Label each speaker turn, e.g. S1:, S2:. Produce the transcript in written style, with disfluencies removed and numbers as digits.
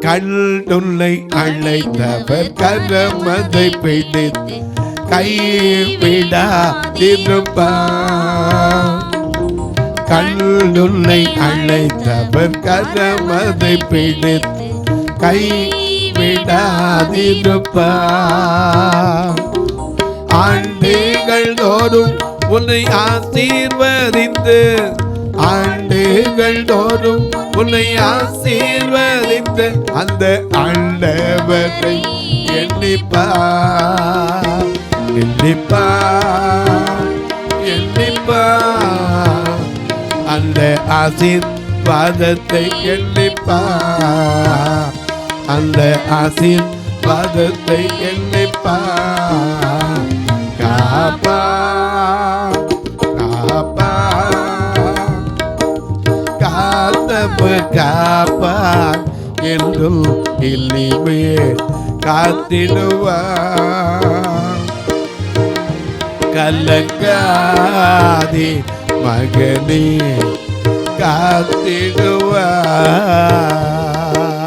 S1: கல்லுன்னை அழைத்தவர் கரமதை பிடித்து கைவிடாதிருப்பார். கல்லுன்னை அழைத்தவர் கரமதை பிடித்து கைவிடாதிருப்பார். ஆண்டுகள் தோறும் உன்னை ஆசீர்வதித்து, ஆண்டுகள் தோறும் உன்னை ஆசீர்வதித்து அந்த ஆண்டவரை எண்ணிப்பார், எண்ணிப்பார், எண்ணிப்பார். அந்த ஆசீர்வாதத்தை எண்ணிப்பார், அந்த ஆசீர்வாதத்தை எண்ணிப்பார். காப்பார், காப்பார், காத்தவர் காப்பார் என்றும் இனிமேல் காத்திடுவார். கலங்காதே மகனே, காத்திடுவார்.